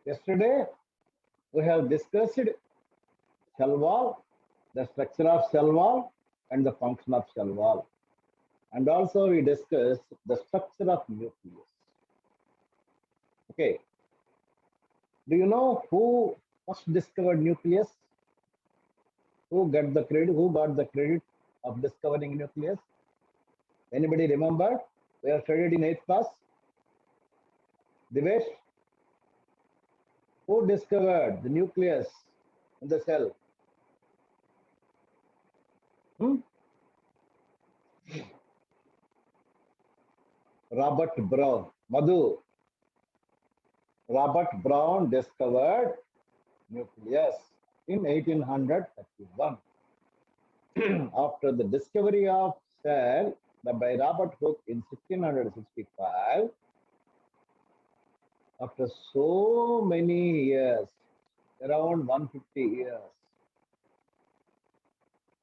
Yesterday, we have discussed cell wall, the structure of cell wall, and the function of cell wall. And also, we discussed the structure of nucleus. Okay, do you know who first discovered nucleus? Who got the credit? Who got the credit of discovering nucleus? Anybody remember? We have studied in 8th class. Divesh, who discovered the nucleus in the cell? Hmm? Robert Brown. Madhu. Robert Brown discovered nucleus in 1831. After the discovery of cell by Robert Hooke in 1665, after so many years, around 150 years,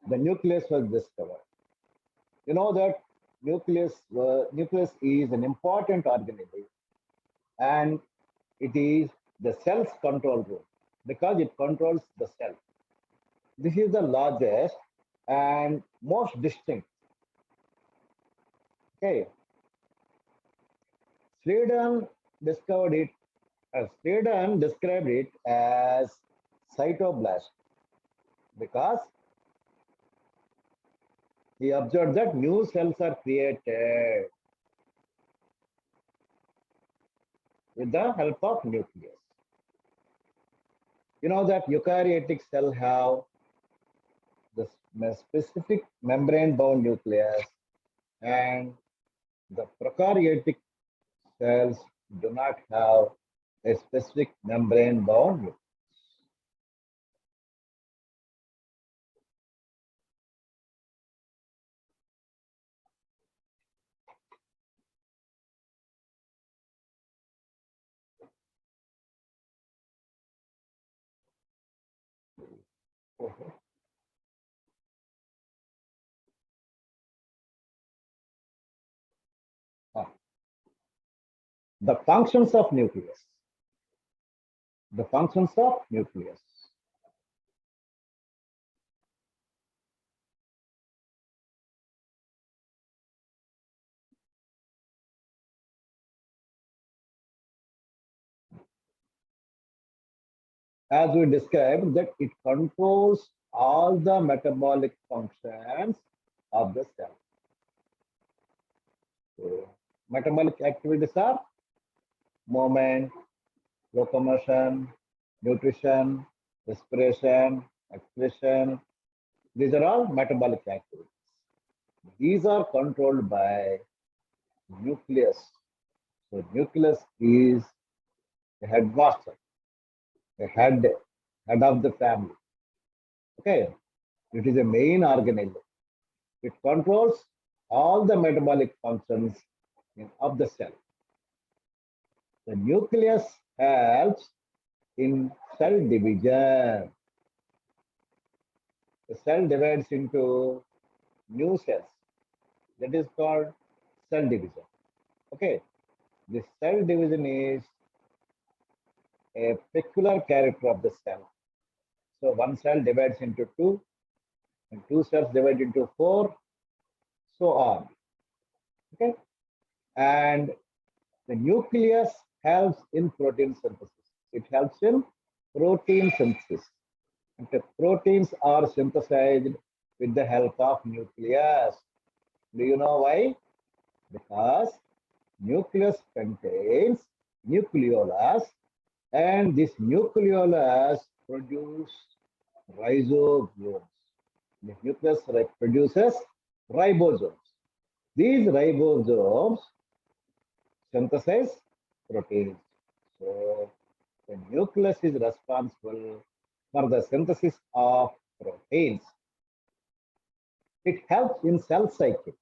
the nucleus was discovered. You know that nucleus is an important organism, and it is the cell's control room because it controls the cell. This is the largest and most distinct. Okay, Sweden discovered it. Sweden described it as cytoblast because he observed that new cells are created with the help of nucleus. You know that eukaryotic cell have the specific membrane-bound nucleus, and the prokaryotic cells do not have a specific membrane-bound nucleus. Ah, the functions of nucleus. The functions of nucleus. As we described, that it controls all the metabolic functions of the cell. So, metabolic activities are movement, locomotion, nutrition, respiration, excretion. These are all metabolic activities. These are controlled by nucleus. So nucleus is the headmaster, the head of the family. Okay, it is a main organism. It controls all the metabolic functions of the cell. The nucleus helps in cell division. The cell divides into new cells. That is called cell division. Okay, the cell division is a peculiar character of the cell. So one cell divides into two, and two cells divide into four, so on. Okay, and the nucleus helps in protein synthesis. It helps in protein synthesis. And the proteins are synthesized with the help of nucleus. Do you know why? Because nucleus contains nucleolus, and this nucleolus produces ribosomes. The nucleus produces ribosomes. These ribosomes synthesize proteins. So the nucleus is responsible for the synthesis of proteins. It helps in cell cycle.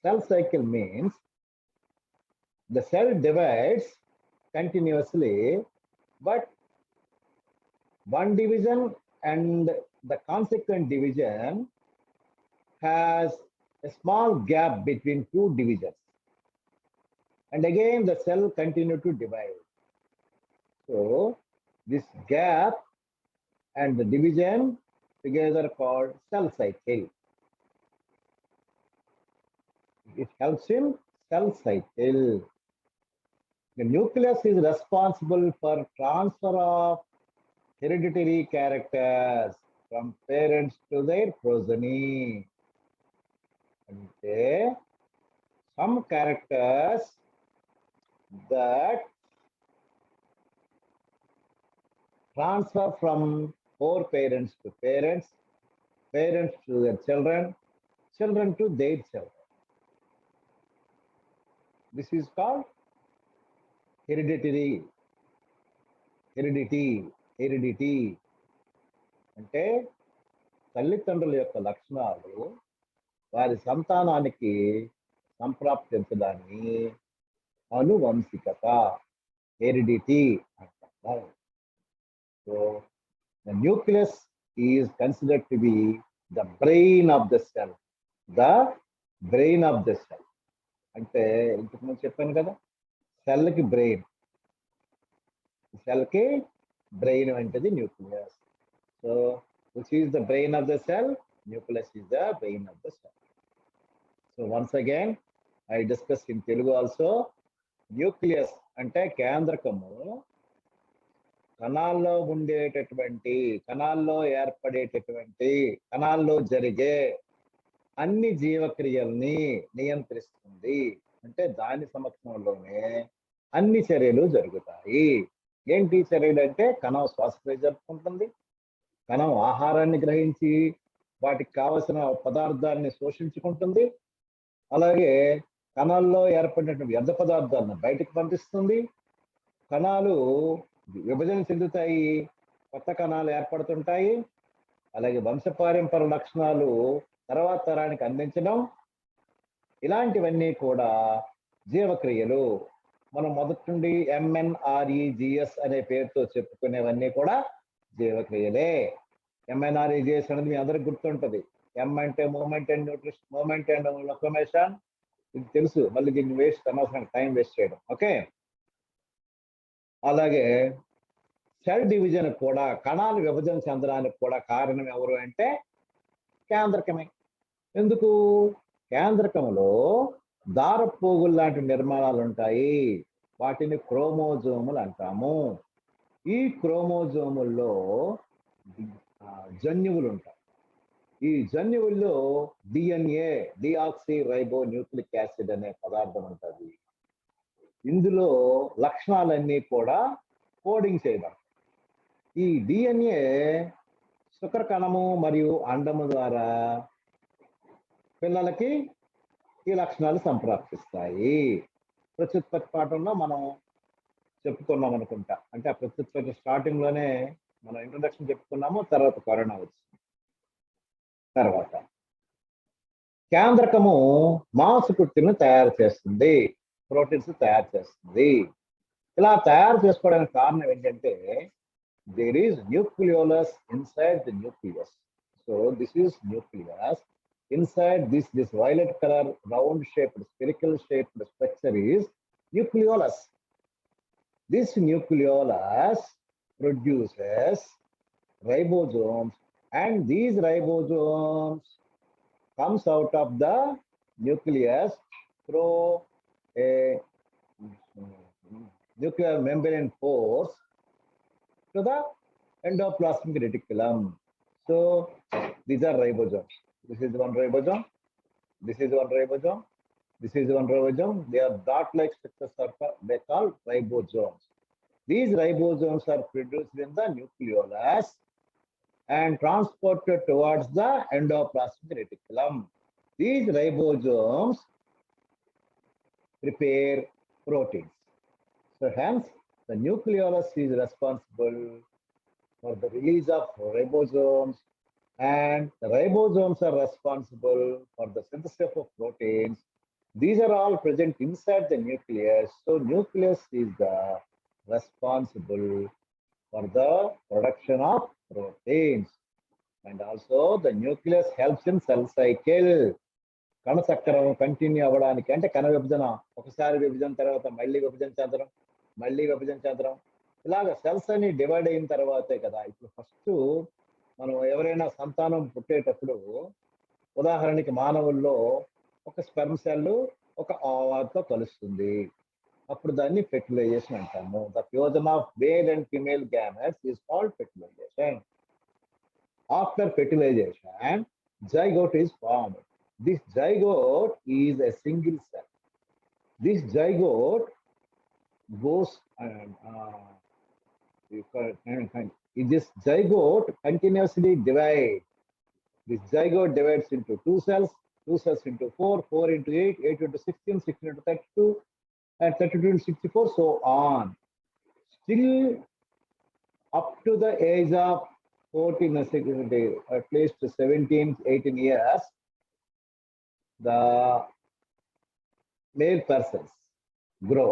Cell cycle means the cell divides continuously, but one division and the consequent division has a small gap between two divisions. And again, the cell continue to divide. So This gap and the division together called cell cycle. It helps in cell cycle. The nucleus is responsible for transfer of hereditary characters from parents to their progeny. Ante some characters that transfer from four parents to parents, parents to their children, children to their children. This is called heredity. అంటే తల్లిదండ్రుల యొక్క లక్షణాలు వారి సంతానానికి సంప్రాప్తించడాన్ని అనువంశికత, heredity అంటారు. So the nucleus is considered to be the brain of the cell. The brain of the cell అంటే ఇంతకు ముందు చెప్పాను కదా, సెల్కి బ్రెయిన్. సెల్కి బ్రెయిన్ అంటది nucleus. So which is the brain of the cell? Nucleus is the brain of the cell. So once again, I discussed in Telugu also. Nucleus అంటే కేంద్రకము కణాల్లో ఉండేటటువంటి, కణాల్లో ఏర్పడేటటువంటి, కణాల్లో జరిగే అన్ని జీవక్రియల్ని నియంత్రిస్తుంది. అంటే దాని సమక్షంలోనే అన్ని చర్యలు జరుగుతాయి. ఏంటి చర్యలు అంటే కణం శ్వాసక్రియ జరుపుకుంటుంది, కణం ఆహారాన్ని గ్రహించి వాటికి కావలసిన పదార్థాన్ని శోషించుకుంటుంది, అలాగే కణాల్లో ఏర్పడినటువంటి వ్యర్థ పదార్థాలను బయటకు పంపిస్తుంది, కణాలు విభజన చెందుతాయి, కొత్త కణాలు ఏర్పడుతుంటాయి, అలాగే వంశపారంపర్య లక్షణాలు తర్వాత తరానికి అందించడం, ఇలాంటివన్నీ కూడా జీవక్రియలు. మనం మొదటి నుండి MNREGS అనే పేరుతో చెప్పుకునేవన్నీ కూడా జీవక్రియలే. MNREGS అనేది మీ అందరికి గుర్తుంటది. M అంటే movement and nutrition, movement and locomotion, ఇది తెలుసు. మళ్ళీ దీన్ని వేస్ట్ అనవసరంగా టైం వేస్ట్ చేయడం. ఓకే, అలాగే సెల్ డివిజన్ కూడా, కణాలు విభజన చెందడానికి కూడా కారణం ఎవరు అంటే కేంద్రకమే. ఎందుకు? కేంద్రకములో దారపోగులు లాంటి నిర్మాణాలు ఉంటాయి, వాటిని క్రోమోజోములు అంటాము. ఈ క్రోమోజోముల్లో జన్యువులు ఉంటాయి. ఈ జన్యువుల్లో DNA, డిఆక్సీ రైబో న్యూక్లిక్ యాసిడ్ అనే పదార్థం ఉంటుంది. ఇందులో లక్షణాలన్నీ కూడా కోడింగ్ చేయబడతాయి. ఈ DNA శుక్రకణము మరియు అండము ద్వారా పిల్లలకి ఈ లక్షణాలు సంప్రాప్తిస్తాయి. ప్రత్యుత్పత్తి పాఠంలో మనం చెప్పుకున్నాం అనుకుంటా. అంటే ఆ ప్రత్యుత్పత్తి స్టార్టింగ్ లోనే మనం ఇంట్రొడక్షన్ చెప్పుకున్నాము, తర్వాత కరోనా వచ్చింది. తర్వాత కేంద్రకము మాంసకృత్తులను తయారు చేస్తుంది, ప్రోటీన్స్ తయారు చేస్తుంది. ఇలా తయారు చేసుకోవడానికి కారణం ఏంటంటే there is nucleolus inside the nucleus. So this is nucleus. Inside this violet color round shaped spherical shaped structure is nucleolus. This nucleolus produces ribosomes, and these ribosomes comes out of the nucleus through a nuclear membrane pores to the endoplasmic reticulum. So these are ribosomes. This is one ribosome. This is one ribosome. This is one ribosome. They are dot-like structures. They called ribosomes. These ribosomes are produced in the nucleolus and transported towards the endoplasmic reticulum. These ribosomes prepare proteins. So hence, the nucleolus is responsible for the release of ribosomes, and the ribosomes are responsible for the synthesis of proteins. These are all present inside the nucleus. So nucleus is the responsible for the production of proteins. And also the nucleus helps in cell cycle. కణ చక్రం continue అవ్వడానికి, అంటే కణ విభజన ఒకసారి విభజన తర్వాత మళ్ళీ విభజన చెందడం, మళ్ళీ విభజన చెందడం, ఇలాగ సెల్స్ అని డివైడ్ అయిన తర్వాతే కదా ఇప్పుడు ఫస్ట్ మనం ఎవరైనా సంతానం పుట్టేటప్పుడు ఉదాహరణకి మానవుల్లో ఒక స్పెర్మ్ సెల్ ఒక ఓవాతో కలుస్తుంది. అప్పుడు దాన్ని ఫెర్టిలైజేషన్ అంటాము. The fusion of male and female gametes is called fertilisation. After fertilisation, zygote is formed. This zygote is a single cell. This zygote goes this zygote continuously divides. This zygote divides into two cells into four into eight into 16, 16 into 32, and 32 into 64, so on. Still, up to the age of 14, at least 17, 18 years, the male persons grow.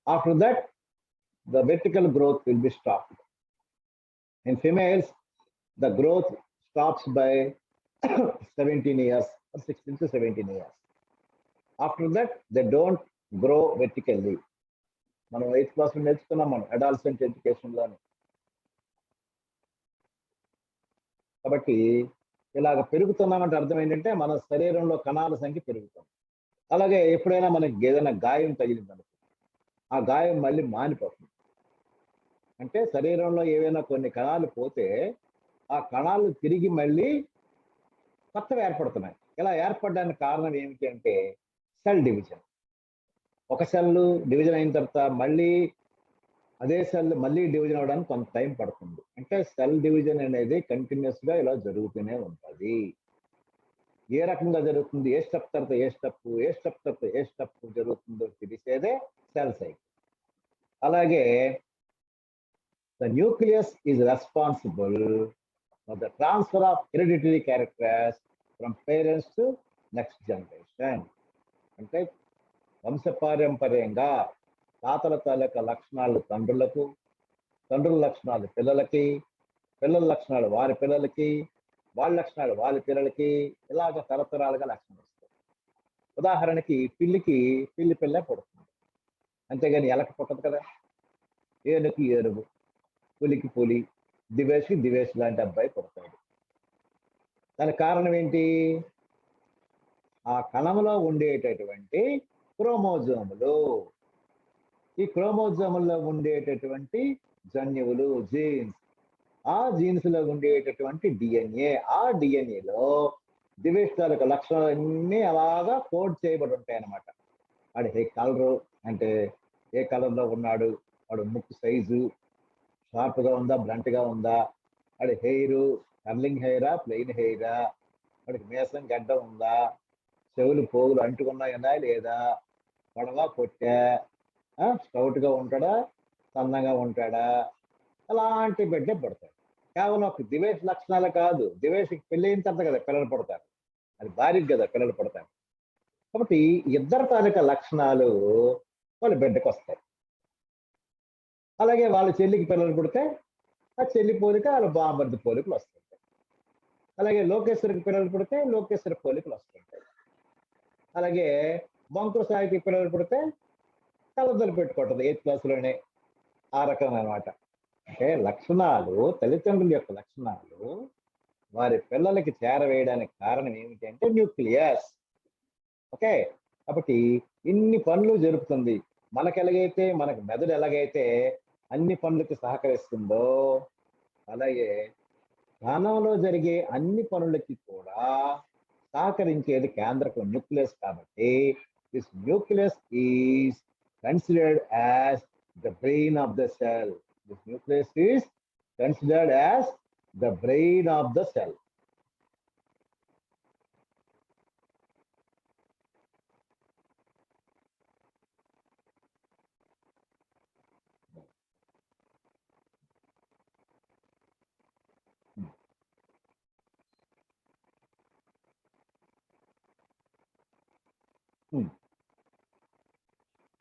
After that, the vertical growth will be stopped. In females, the growth stops by 17 years or 16 to 17 years. After that, they don't grow vertically. మనం 8th class లో నేర్చుకున్నాం మనం adolescent ఎడ్యుకేషన్లోని. కాబట్టి ఇలాగ పెరుగుతున్నామంటే అర్థం ఏంటంటే మన శరీరంలో కణాల సంఖ్య పెరుగుతుంది. అలాగే ఎప్పుడైనా మనకి ఏదైనా గాయం తగిలిందనుకో ఆ గాయం మళ్ళీ మానిపోతుంది. అంటే శరీరంలో ఏవైనా కొన్ని కణాలు పోతే ఆ కణాలు తిరిగి మళ్ళీ కొత్తవి ఏర్పడుతున్నాయి. ఇలా ఏర్పడడానికి కారణం ఏమిటి అంటే సెల్ డివిజన్. ఒక సెల్ డివిజన్ అయిన తర్వాత మళ్ళీ అదే సెల్ మళ్ళీ డివిజన్ అవ్వడానికి కొంత టైం పడుతుంది. అంటే సెల్ డివిజన్ అనేది కంటిన్యూస్ గా ఇలా జరుగుతూనే ఉంటుంది. ఏ రకంగా జరుగుతుంది, ఏ స్టెప్ తర్వాత ఏ స్టెప్ తర్వాత ఏ స్టెప్ జరుగుతుందో తెలిసేదే సెల్ సైకిల్. అలాగే the nucleus is responsible for the transfer of hereditary characters from parents to next generation. అంటే వంశపారంపర్యంగా తాతల తాలూకా లక్షణాలు తండ్రులకు, తండ్రుల లక్షణాలు పిల్లలకి, పిల్లల లక్షణాలు వారి పిల్లలకి, వాళ్ళ లక్షణాలు వాళ్ళ పిల్లలకి, ఇలాగ తరతరాలుగా లక్షణాలు వస్తాయి. ఉదాహరణకి పిల్లి పిల్లే పుడుతుంది, అంతేగాని ఎలక పుట్టదు కదా. ఏనుగుకి ఏనుగు, పులికి పులి, దివేష్ లాంటి అబ్బాయి పుడతాడు. దానికి కారణం ఏంటి? ఆ కణంలో ఉండేటటువంటి క్రోమోజోములు. ఈ క్రోమోజోముల్లో ఉండేటటువంటి జన్యువులు, జీన్స్. ఆ జీన్స్ లో ఉండేటటువంటి డిఎన్ఏ. ఆ డిఎన్ఏలో దివేష్టాలకు లక్షణాలన్నీ అలాగా కోడ్ చేయబడి ఉంటాయి అన్నమాట. వాడి ఏ కలరు అంటే ఏ కలర్లో ఉన్నాడు, వాడు ముక్కు సైజు షార్ప్గా ఉందా బ్లంట్గా ఉందా, వాడి హెయిర్ కర్లింగ్ హెయిరా ప్లెయిన్ హెయిరా, వాడికి మీసం గడ్డ ఉందా, చెవులు పోగులు అంటుకున్నాయన్నా లేదా, పొడవా పొట్టా, స్టౌట్గా ఉంటాడా సన్నగా ఉంటాడా, అలాంటి బిడ్డే పడతాడు. కేవలం ఒక దివేష్ లక్షణాలు కాదు, దివేష్కి పెళ్ళి అయిన తర్వాత కదా పిల్లలు పడతారు, అది భార్యకి కదా పిల్లలు పడతారు. కాబట్టి ఇద్దరు తాలూకా లక్షణాలు వాళ్ళ బిడ్డకు వస్తాయి. అలాగే వాళ్ళ చెల్లికి పిల్లలు పుడితే ఆ చెల్లి పోలిక వాళ్ళ బామర్ది పోలికలు వస్తుంటాయి. అలాగే లోకేశ్వరికి పిల్లలు పుడితే లోకేశ్వరి పోలికలు వస్తుంటాయి. అలాగే బంకుల సాయికి పిల్లలు పుడితే కలద్దలు పెట్టుకుంటుంది 8th క్లాసులోనే. ఆ రకం అనమాట. అంటే లక్షణాలు, తల్లిదండ్రుల యొక్క లక్షణాలు వారి పిల్లలకి చేరవేయడానికి కారణం ఏమిటి అంటే న్యూక్లియస్. ఓకే, కాబట్టి ఇన్ని పనులు జరుపుతుంది. మనకు ఎలాగైతే మనకు మెదడు ఎలాగైతే అన్ని పనులకి సహకరిస్తుందో అలాగే ప్రాణంలో జరిగే అన్ని పనులకి కూడా సహకరించేది కేంద్రకం న్యూక్లియస్. కాబట్టి this nucleus is considered as the brain of the cell. This nucleus is considered as the brain of the cell.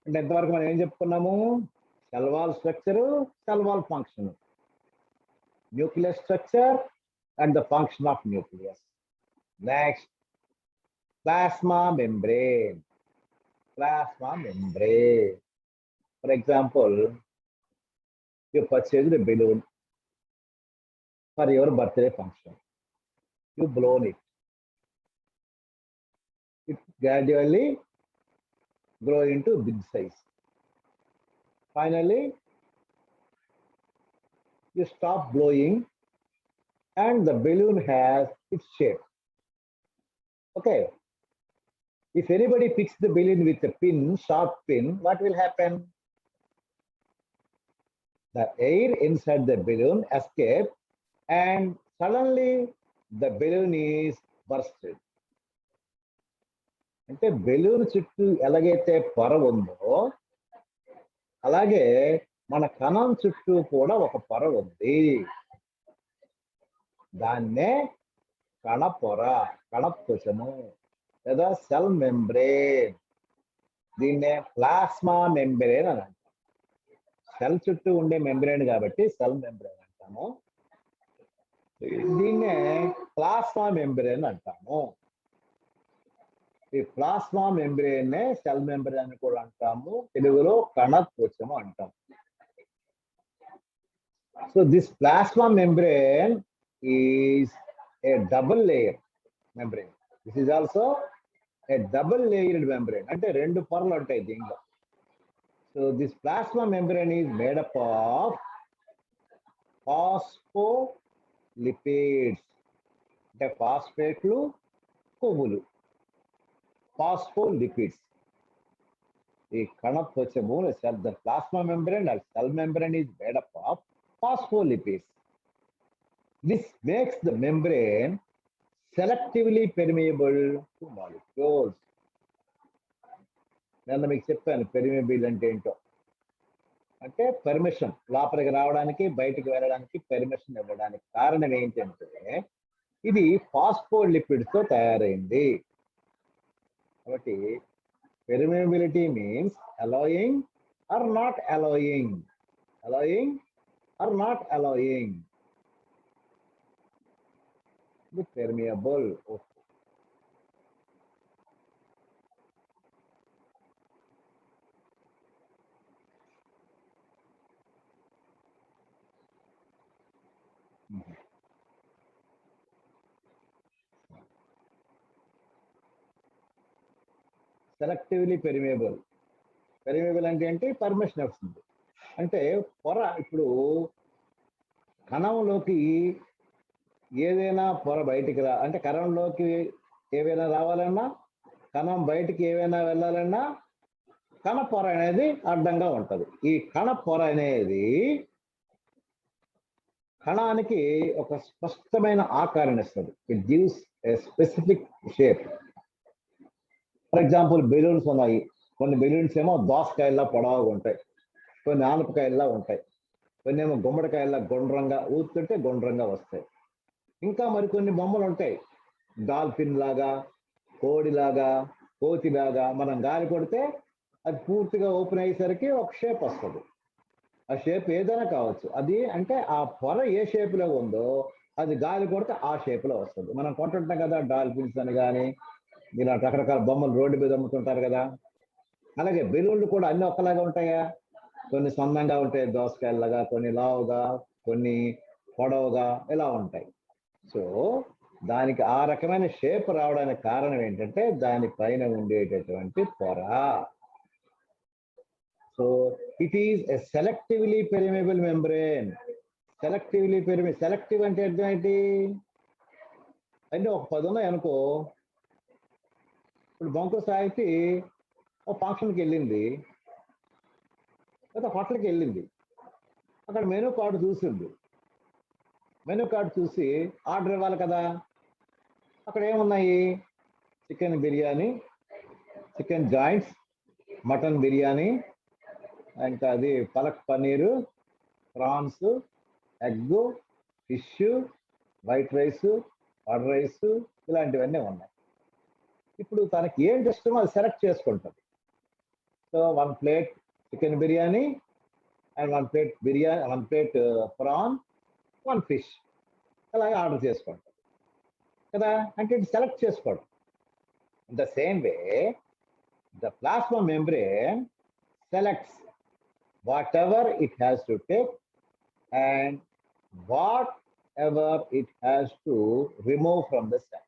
అంటే ఎంతవరకు మనం ఏం చెప్పుకున్నాము? Cell wall structure, cell wall function, nucleus structure and the function of nucleus. Next plasma membrane. Plasma membrane, for example you purchased a balloon for your birthday function. You blown it. It gradually grow into big size. Finally, you stop blowing and the balloon has its shape. Okay. If anybody picks the balloon with a pin, sharp pin, what will happen? The air inside the balloon escapes and suddenly the balloon is bursted. అంటే balloon చుట్టూ ఎలాగైతే పొర ఉందో అలాగే మన కణం చుట్టూ కూడా ఒక పొర ఉంది. దాన్నే కణ పొర, కణత్వచము లేదా సెల్ మెంబ్రేన్. దీన్నే ప్లాస్మా మెంబ్రేన్ అని అంటాం. సెల్ చుట్టూ ఉండే మెంబ్రేన్ కాబట్టి సెల్ మెంబ్రేన్ అంటాము. దీన్నే ప్లాస్మా మెంబ్రేన్ అంటాము. ఈ ప్లాస్మా మెంబ్రేన్ సెల్ మెంబ్రేన్ అని కూడా అంటాము. తెలుగులో కణత్వచము అంటాం. So this plasma membrane is a double layer membrane. This is also a double layered membrane. అంటే రెండు పొరలు ఉంటాయి దీంట్లో. So this plasma membrane is made up of phospholipids. అంటే ఫాస్ఫేట్లు, కొవ్వులు. Phospholipids. The kanathvacham, the plasma membrane or cell membrane is made up of phospholipids. This makes the membrane selectively permeable to molecules. నేను మీకు చెప్పాను పెర్మియబుల్ అంటే ఏంటో. అంటే permission, లోపలికి రావడానికి బయటికి వెళ్ళడానికి పర్మిషన్ ఇవ్వడానికి. కారణం ఏంటంటే ఇది ఫాస్ఫోలిపిడ్స్ తో తయారైంది. కాబట్టి permeability means allowing or not allowing, allowing or not allowing the permeable. Selectively permeable. Permeable అంటే ఏంటి? పర్మిషన్ వస్తుంది. అంటే పొర ఇప్పుడు కణంలోకి ఏదైనా పొర బయటికి అంటే కణంలోకి ఏవైనా రావాలన్నా, కణం బయటికి ఏవైనా వెళ్ళాలన్నా కణ పొర అనేది అడ్డంగా ఉంటుంది. ఈ కణ పొర అనేది కణానికి ఒక స్పష్టమైన ఆకారాన్ని ఇస్తుంది. It gives a specific shape. For example balloons ఉన్నాయి. కొన్ని బెలూన్స్ ఏమో దోసకాయల్లా పొడవుగా ఉంటాయి, కొన్ని ఆనపకాయల్లా ఉంటాయి, కొన్ని ఏమో గుమ్మడికాయల్లా గుండ్రంగా ఊతుంటే గుండ్రంగా వస్తాయి. ఇంకా మరికొన్ని బొమ్మలు ఉంటాయి, డాల్ఫిన్ లాగా, కోడిలాగా, కోతిలాగా. మనం గాలి కొడితే అది పూర్తిగా ఓపెన్ అయ్యేసరికి ఒక షేప్ వస్తుంది. ఆ షేప్ ఏదైనా కావచ్చు. అది అంటే ఆ పొర ఏ షేప్లో ఉందో అది గాలి కొడితే ఆ షేప్లో వస్తుంది. మనం కొంటుంటాం కదా డాల్ఫిన్స్ అని కానీ, ఇలా రకరకాల బొమ్మలు రోడ్డు మీద అమ్ముతుంటారు కదా. అలాగే బెలూన్లు కూడా అన్ని ఒక్కలాగా ఉంటాయా? కొన్ని సన్నంగా ఉంటాయి దోసకాయలాగా, కొన్ని లావుగా, కొన్ని పొడవుగా, ఇలా ఉంటాయి. సో దానికి ఆ రకమైన షేప్ రావడానికి కారణం ఏంటంటే దానిపైన ఉండేటటువంటి పొర. So it is a selectively permeable membrane. Selectively permeable. Selective అంటే అర్థం ఏంటి? అంటే ఒక 10 ఉన్నాయి అనుకో. ఇప్పుడు బంకు సాహితి ఒక ఫంక్షన్కి వెళ్ళింది, లేదా హోటల్కి వెళ్ళింది. అక్కడ మెనూ కార్డు చూసింది. మెనూ కార్డు చూసి ఆర్డర్ ఇవ్వాలి కదా. అక్కడ ఏమున్నాయి? Chicken biryani, chicken joints, mutton biryani, ఇంకా అది palak paneer, prawns, egg, fish, white rice, curd rice, ఇలాంటివన్నీ ఉన్నాయి. ఇప్పుడు తనకి ఏంటి ఇష్టమో అది సెలెక్ట్ చేసుకుంటుంది. So 1 plate chicken biryani and 1 plate biryani, 1 plate prawn, 1 fish, అలాగే ఆర్డర్ చేసుకుంటుంది కదా. అంటే ఇది సెలెక్ట్ చేసుకోవడం. In the same way the plasma membrane selects what ever it has to take and whatever it has to remove from the cell.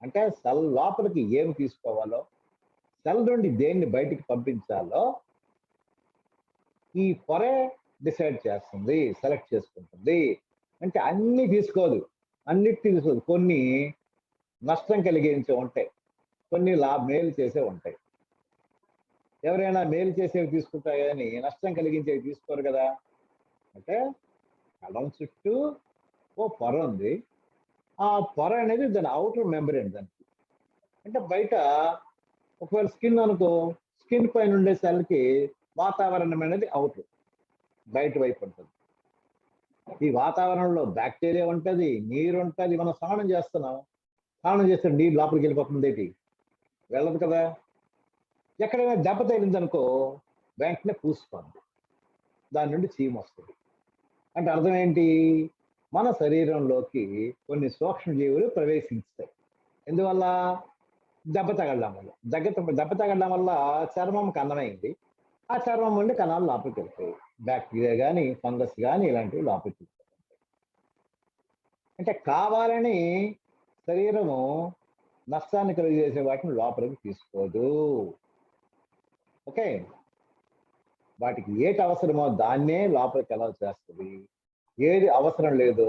అంటే cell లోపలికి ఏమి తీసుకోవాలో, సెల్ నుండి దేన్ని బయటికి పంపించాలో ఈ పొరే డిసైడ్ చేస్తుంది, సెలెక్ట్ చేసుకుంటుంది. అంటే అన్ని తీసుకోదు, అన్నిటినీ తీసుకోదు. కొన్ని నష్టం కలిగించే ఉంటాయి, కొన్ని మేలు చేసే ఉంటాయి. ఎవరైనా మేలు చేసేవి తీసుకుంటారు కానీ నష్టం కలిగించేవి తీసుకోరు కదా. అంటే కలం చుట్టూ ఓ పొర ఉంది, ఆ పొర అనేది దాని అవుటర్ మెంబ్రేన్. దానికి అంటే బయట ఒకవేళ స్కిన్ అనుకో, స్కిన్ పైన ఉండే సెల్కి వాతావరణం అనేది అవుటర్, బయట వైపు ఉంటుంది. ఈ వాతావరణంలో బ్యాక్టీరియా ఉంటుంది, నీరు ఉంటుంది. మనం స్నానం చేస్తున్నాం, స్నానం చేస్తే నీరు లోపలికి వెళ్ళిపోతుంది, ఏంటి వెళ్ళదు కదా. ఎక్కడైనా దెబ్బ తగిలింది అనుకో, వెంటనే పూసుకోండి, దాని నుండి చీమ వస్తుంది. అంటే అర్థం ఏంటి, మన శరీరంలోకి కొన్ని సూక్ష్మజీవులు ప్రవేశిస్తాయి. ఎందువల్ల? దెబ్బ తగలడం వల్ల. దెబ్బ తగలడం వల్ల చర్మం కన్నమైంది, ఆ చర్మం నుండి కణాలు లోపలికి వెళ్తాయి. బ్యాక్టీరియా కానీ ఫంగస్ కానీ ఇలాంటివి లోపలికి వెళ్తాయి. అంటే కావాలని శరీరము నష్టాన్ని కలిగజేసే వాటిని లోపలికి తీసుకోదు. ఓకే, వాటికి ఏది అవసరమో దాన్నే లోపలికి ఎలా చేస్తుంది, ఏది అవసరం లేదో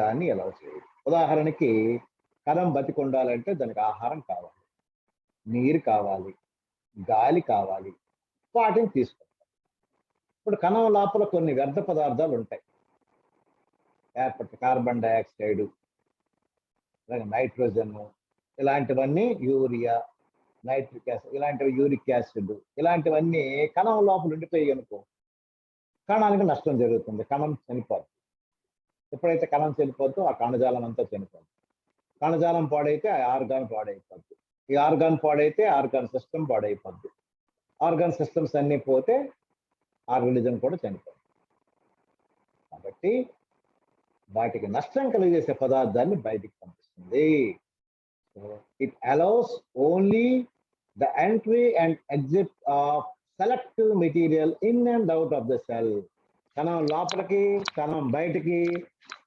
దాన్ని ఎలా చేయదు. ఉదాహరణకి కణం బతికొండాలంటే దానికి ఆహారం కావాలి, నీరు కావాలి, గాలి కావాలి, వాటిని తీసుకుంటాం. ఇప్పుడు కణం లోపల కొన్ని వ్యర్థ పదార్థాలు ఉంటాయి, ఏర్పడితే కార్బన్ డైఆక్సైడ్, నైట్రోజన్, ఇలాంటివన్నీ, యూరియా, నైట్రిక్ యాసిడ్, ఇలాంటివి యూరిక్ యాసిడ్, ఇలాంటివన్నీ కణం లోపల ఉండిపోయి అనుకో, కణానికి నష్టం జరుగుతుంది, కణం చనిపోద్ది. ఎప్పుడైతే కణం చనిపోద్దో ఆ కణజాలం అంతా చనిపోద్ది. కణజాలం పాడైతే ఆ ఆర్గాన్ పాడైపోద్ది, ఈ ఆర్గాన్ పాడైతే ఆర్గాన్ సిస్టమ్ పాడైపోద్ది, ఆర్గాన్ సిస్టమ్స్ అన్ని పోతే ఆర్గనిజం కూడా చనిపోద్ది. కాబట్టి వాటికి నష్టం కలిగజేసే పదార్థాన్ని బయటికి పంపిస్తుంది. It allows only the entry and exit of selective material in and out of the cell. కణం లోపలికి, కణం బయటికి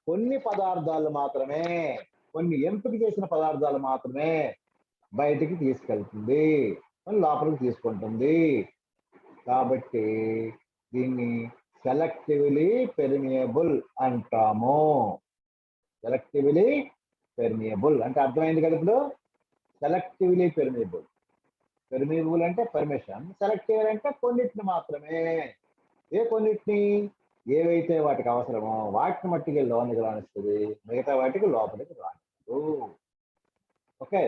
కొన్ని పదార్థాలు మాత్రమే, కొన్ని ఎంపిక చేసిన పదార్థాలు మాత్రమే బయటికి తీసుకెళ్తుంది, లోపలికి తీసుకుంటుంది. కాబట్టి దీన్ని సెలెక్టివ్లీ పెర్మియబుల్ అంటాము. సెలెక్టివ్లీ పెర్మియబుల్ అంటే అర్థమైంది కదా. ఇప్పుడు సెలెక్టివ్లీ పెర్మియబుల్, పెర్మియబుల్ అంటే పర్మిషన్, సెలెక్టివ్ అంటే కొన్నిటిని మాత్రమే. ఏ కొన్నిటిని? ఏవైతే వాటికి అవసరమో వాటిని మట్టికి లోనికి రానిస్తుంది, మిగతా వాటికి లోపలికి రానిస్తుంది. ఓకే,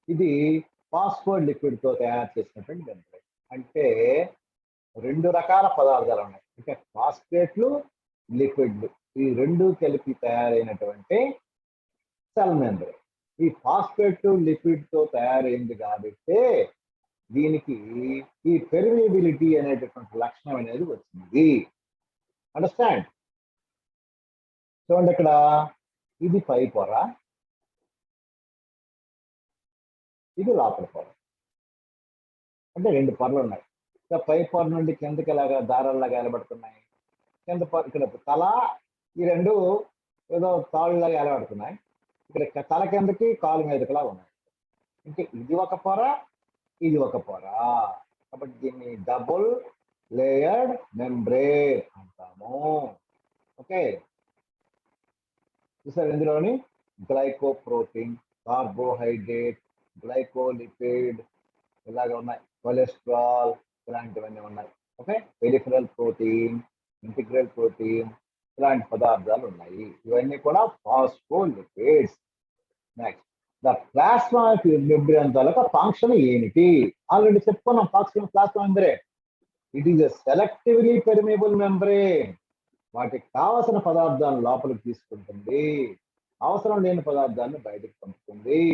ఇది ఫాస్ఫోడ్ లిక్విడ్ తో తయారు చేసినటువంటి మెంబ్రేన్. అంటే రెండు రకాల పదార్థాలు ఉన్నాయి, అంటే ఫాస్ఫేట్లు, లిక్విడ్లు, ఈ రెండు కలిపి తయారైనటువంటి సెల్ మెంబ్రేన్. ఈ ఫాస్ఫేట్ లిక్విడ్ తో తయారైంది కాబట్టి దీనికి ఈ పెర్మియబిలిటీ అనేటటువంటి లక్షణం అనేది వచ్చింది. అండర్స్టాండ్? చూడండి, ఇక్కడ ఇది పై పొర, ఇది లోపల పొర. అంటే రెండు పొరలు ఉన్నాయి. పై పొర నుండి కిందకి ఇలాగా దారాల్లాగా ఏలబడుతున్నాయి. కింద పొర ఇక్కడ తల, ఈ రెండు ఏదో తాళ్ళలాగా ఏలబడుతున్నాయి. ఇక్కడ తల కిందకి కాలు మీదకిలా ఉన్నాయి. అంటే ఇది ఒక పొర, ఇది ఒక పొర. కాబట్టి దీన్ని డబుల్ లేయర్డ్ మెంబ్రేన్ అంటాము. ఓకే, చూసారు ఇందులోని గ్లైకోప్రోటీన్, కార్బోహైడ్రేట్, గ్లైకోలిపిడ్ ఇలాగ ఉన్నాయి, కొలెస్ట్రాల్ ఇలాంటివన్నీ ఉన్నాయి. Okay, peripheral protein, integral protein ఇలాంటి పదార్థాలు ఉన్నాయి. ఇవన్నీ కూడా phospholipids. Next, the plasma membrane taluka function ఏమిటి? ఆల్రెడీ చెప్పుకున్నాం, plasma membrane it is a selectively permeable membrane. వాటికి కావలసిన పదార్థాలను లోపలికి తీసుకుంటుంది, అవసరం లేని పదార్థాన్ని బయటకు పంపుతుంది.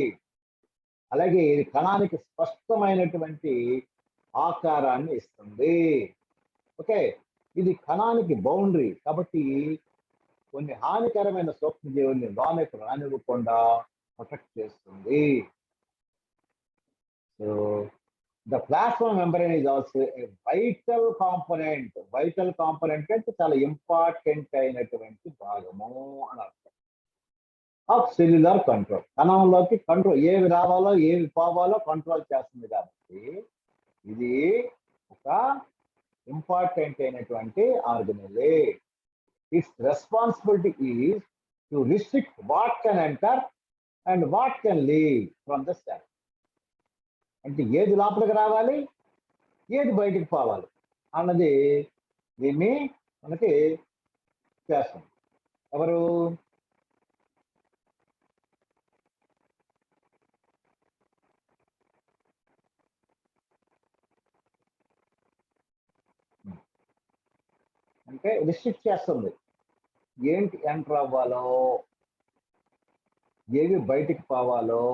అలాగే ఇది కణానికి స్పష్టమైనటువంటి ఆకారాన్ని ఇస్తుంది. ఓకే, ఇది కణానికి బౌండరీ కాబట్టి కొన్ని హానికరమైన సూక్ష్మజీవుల్ని లోనికి రానివ్వకుండా ప్రొటెక్ట్ చేస్తుంది. So The plasma membrane is also a vital component. Vital component అంటే చాలా ఇంపార్టెంట్ అయినటువంటి భాగము అని అర్థం. ఆఫ్ సెల్యులర్ కంట్రోల్, కణంలోకి కంట్రోల్ ఏవి రావాలో ఏవి పోవాలో కంట్రోల్ చేస్తుంది కాబట్టి ఇది ఒక ఇంపార్టెంట్ అయినటువంటి ఆర్గనెలే. Its responsibility is to restrict what can enter and what can leave from the cell. అంటే ఏది లోపలికి రావాలి, ఏది బయటికి పోవాలి అన్నది దీన్ని మనకి చేస్తుంది. ఎవరు? అంటే రిస్ట్రిక్ట్ చేస్తుంది. ఏంటి ఎంటర్ అవ్వాలో, ఏవి బయటికి పోవాలో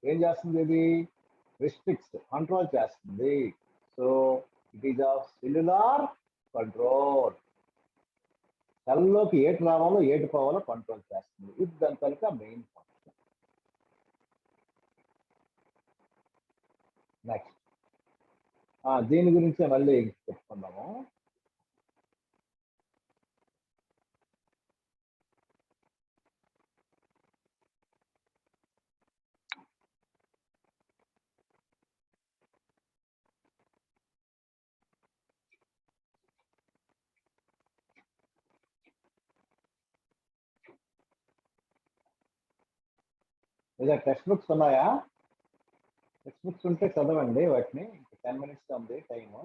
ఏం చేస్తుంది? ఇది రిస్ట్రిక్ట్స్, కంట్రోల్ చేస్తుంది. So it is of cellular control. సెల్లోకి ఏటి రావాలో ఏటి పోవాలో కంట్రోల్ చేస్తుంది. ఇది దాని కనుక మెయిన్ ఫంక్షన్. నెక్స్ట్ దీని గురించి మళ్ళీ చెప్పుకుందాము. లేదా టెక్స్ట్ బుక్స్ ఉన్నాయా? టెక్స్ట్ బుక్స్ ఉంటే చదవండి వాటిని. 10 minutes ఉంది టైము.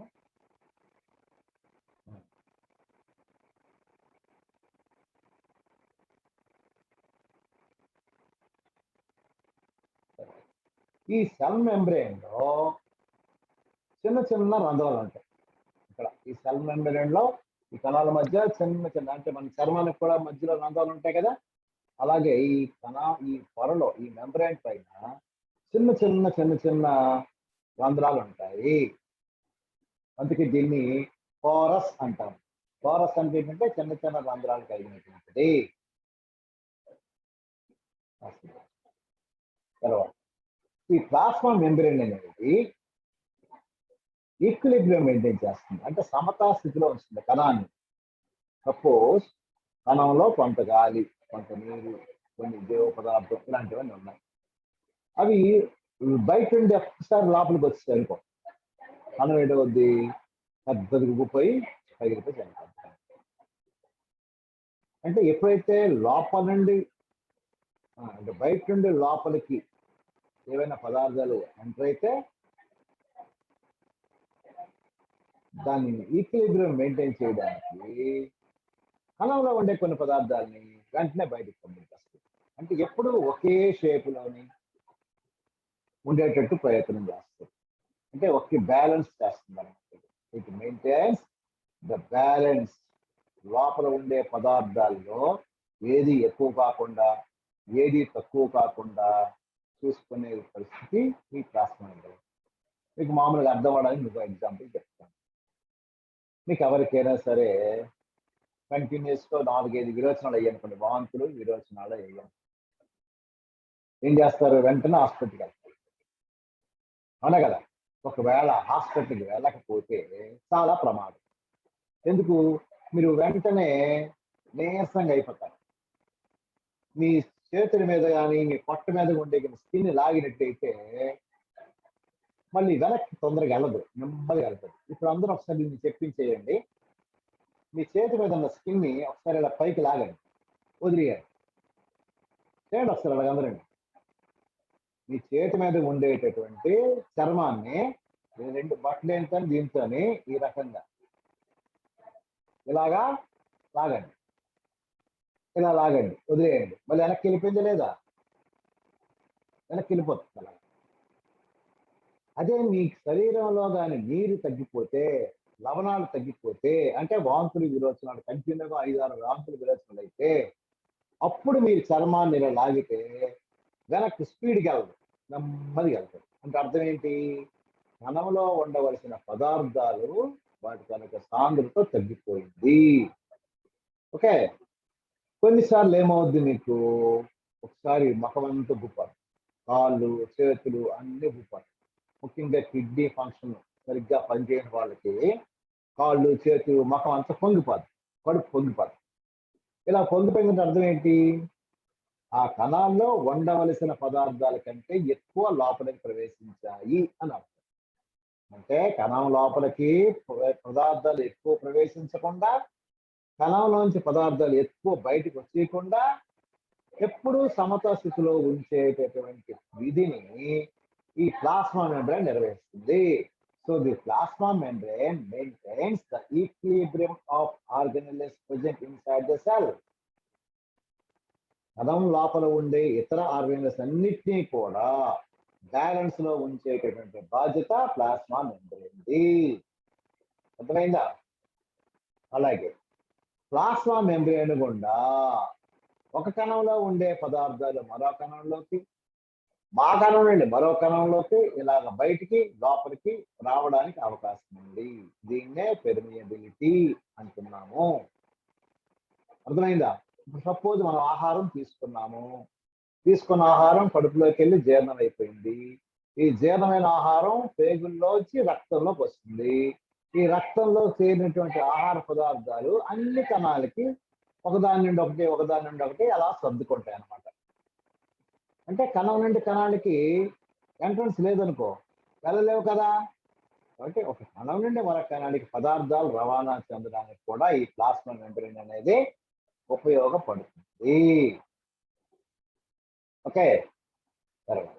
ఈ సెల్ మెంబ్రెయిన్ లో చిన్న చిన్న రంధ్రాలు ఉంటాయి. ఇక్కడ ఈ సెల్ మెంబ్రెయిన్ లో ఈ కణాల మధ్య చిన్న చిన్న, అంటే మన చర్మానికి కూడా మధ్యలో రంధ్రాలు ఉంటాయి కదా, అలాగే ఈ పొరలో ఈ మెంబ్రెయిన్ పైన చిన్న చిన్న చిన్న చిన్న రంధ్రాలు ఉంటాయి. అందుకే దీన్ని పోరస్ అంటాం. పోరస్ అంటే ఏంటంటే చిన్న చిన్న రంధ్రాలు కలిగినటువంటిది. తర్వాత ఈ ప్లాస్మా మెంబ్రెయిన్ అనేది ఈక్విలిబ్రియం మెయింటైన్ చేస్తుంది, అంటే సమతా స్థితిలో వస్తుంది కణాన్ని. సపోజ్ కణంలో కొంత గాలి, కొంత నీరు, కొన్ని జీవ పదార్థం ఇలాంటివన్నీ ఉన్నాయి. అవి బయట నుండి ఒక్కసారి లోపలికి వచ్చి సరిపో కణం ఏడవద్ది పెద్దది ఉబ్బిపోయి పగిలిపోయి చనిపోతుంది. అంటే ఎప్పుడైతే లోపల నుండి అంటే బయట నుండి లోపలికి ఏవైనా పదార్థాలు ఎంటర్ అయితే దాన్ని ఈక్విలిబ్రియం మెయింటైన్ చేయడానికి కణంలో ఉండే కొన్ని పదార్థాలని వెంటనే బయటకు పంపించేస్తుంది. అంటే ఎప్పుడు ఒకే షేపులోని ఉండేటట్టు ప్రయత్నం చేస్తుంది. అంటే ఒకే బ్యాలెన్స్ చేస్తుంది అనమాట. It maintains the balance. లోపల ఉండే పదార్థాల్లో ఏది ఎక్కువ కాకుండా ఏది తక్కువ కాకుండా చూసుకునే పరిస్థితి ఈ ప్లాస్మా మెంబ్రెయిన్. మీకు మామూలుగా అర్థం అవడానికి మీకు ఎగ్జాంపుల్ చెప్తాను. మీకు ఎవరికైనా సరే కంటిన్యూస్గా 4-5 విరోచనాలు అయ్యనుకోండి, వాంతులు విరోచనాలు అయ్యాం, ఏం చేస్తారు? వెంటనే హాస్పిటల్కి వెళ్తారు, అవునా కదా? ఒకవేళ హాస్పిటల్కి వెళ్ళకపోతే చాలా ప్రమాదం. ఎందుకు? మీరు వెంటనే నీరసంగా అయిపోతారు. మీ చేతుల మీద కానీ మీ పొట్ట మీద ఉండే స్కిన్ లాగినట్టయితే మళ్ళీ వెనక్కి తొందరగా వెళ్ళదు, నెమ్మదిగా వెళ్తుంది. ఇప్పుడు అందరూ ఒకసారి దీన్ని చెప్పించేయండి. మీ చేతి మీద ఉన్న స్కిన్ ని ఒకసారి ఇలా పైకి లాగండి, వదిలేయండి, చేయండి ఒకసారి అలాగ అందరండి. మీ చేతి మీద ఉండేటటువంటి చర్మాన్ని 2 బట్టలు ఏంటని దీంతో ఈ రకంగా ఇలాగా లాగండి, ఇలా లాగండి, వదిలేయండి. మళ్ళీ వెనక్కి వెళ్ళిపోయింది లేదా? వెనక్కి వెళ్ళిపోతుంది అలా. అదే మీ శరీరంలో కానీ నీరు తగ్గిపోతే, లవణాలు తగ్గిపోతే, అంటే వాంతులు విరోచనాలు కంటిన్యూగా 5-6 వాంతులు విరోచనాలు అయితే అప్పుడు మీరు చర్మాన్ని ఇలా లాగితే వెనక్కి స్పీడ్కి వెళ్ళదు, నెమ్మదిగా వెళ్తుంది. అంటే అర్థం ఏంటి? కణంలో ఉండవలసిన పదార్థాలు వాటి కనుక సాంద్రత తగ్గిపోయింది. ఓకే. కొన్నిసార్లు ఏమవుద్ది, మీకు ఒకసారి ముఖం అంతా గుప్పారు, కాళ్ళు చేతులు అన్ని గుప్పారు. ముఖ్యంగా కిడ్నీ ఫంక్షన్ సరిగ్గా పనిచేయని వాళ్ళకి కాళ్ళు చేతులు ముఖం అంతా పొంగిపోతుంది, కడుపు పొంగిపోతుంది. ఇలా పొంగిపోయిందంటే అర్థం ఏంటి? ఆ కణాల్లో ఉండవలసిన పదార్థాల కంటే ఎక్కువ లోపలికి ప్రవేశించాయి అని అర్థం. అంటే కణం లోపలికి పదార్థాలు ఎక్కువ ప్రవేశించకుండా, కణంలోంచి పదార్థాలు ఎక్కువ బయటకు వచ్చేయకుండా ఎప్పుడూ సమతా స్థితిలో ఉంచేటటువంటి విధిని ఈ ప్లాస్మా మెంబ్రేన్ నిర్వహిస్తుంది. So the plasma membrane maintains the equilibrium of organelles present inside the cell. కణం లోపల ఉండే ఇతర ఆర్గనెల్స్ అన్నిటినీ కూడా బ్యాలెన్స్ లో ఉంచేటటువంటి బాధ్యత ప్లాస్మా మెంబ్రేన్ది. అర్థమైందా? అలాగే ప్లాస్మా మెంబ్రేన్ గుండా ఒక కణంలో ఉండే పదార్థాలు మరో కణంలోకి, మా కణం నుండి మరో కణంలోకి ఇలాగ బయటికి లోపలికి రావడానికి అవకాశం ఉంది. దీన్నే పెర్మియబిలిటీ అంటున్నాము. అర్థమైందా? ఇప్పుడు సపోజ్ మనం ఆహారం తీసుకున్నాము, తీసుకున్న ఆహారం కడుపులోకి వెళ్ళి జీర్ణం అయిపోయింది. ఈ జీర్ణమైన ఆహారం పేగుల్లోంచి రక్తంలోకి వస్తుంది. ఈ రక్తంలో చేరినటువంటి ఆహార పదార్థాలు అన్ని కణాలకి ఒకదాని నుండి ఒకటి ఒకదాని నుండి ఒకటి అలా సర్దుకుంటాయి అన్నమాట. అంటే కణం నుండి కణాలకి ఎంట్రన్స్ లేదనుకో, వెళ్ళలేవు కదా. కాబట్టి ఒక కణం నుండి మరొక కణానికి పదార్థాలు రవాణా చెందడానికి కూడా ఈ ప్లాస్మా మెంబ్రేన్ అనేది ఉపయోగపడుతుంది. ఓకే, తర్వాత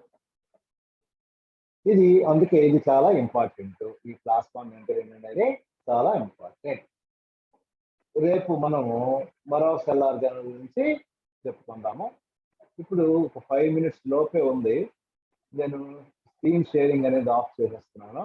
ఇది అందుకే ఇది చాలా ఇంపార్టెంట్. ఈ ప్లాస్మా మెంబ్రేన్ అనేది చాలా ఇంపార్టెంట్. రేపు మనము మరో సెల్ ఆర్గాన్ గురించి చెప్పుకుందాము. ఇప్పుడు ఒక 5 minutes లోపే ఉంది. నేను స్క్రీన్ షేరింగ్ అనేది ఆఫ్ చేసేస్తున్నాను.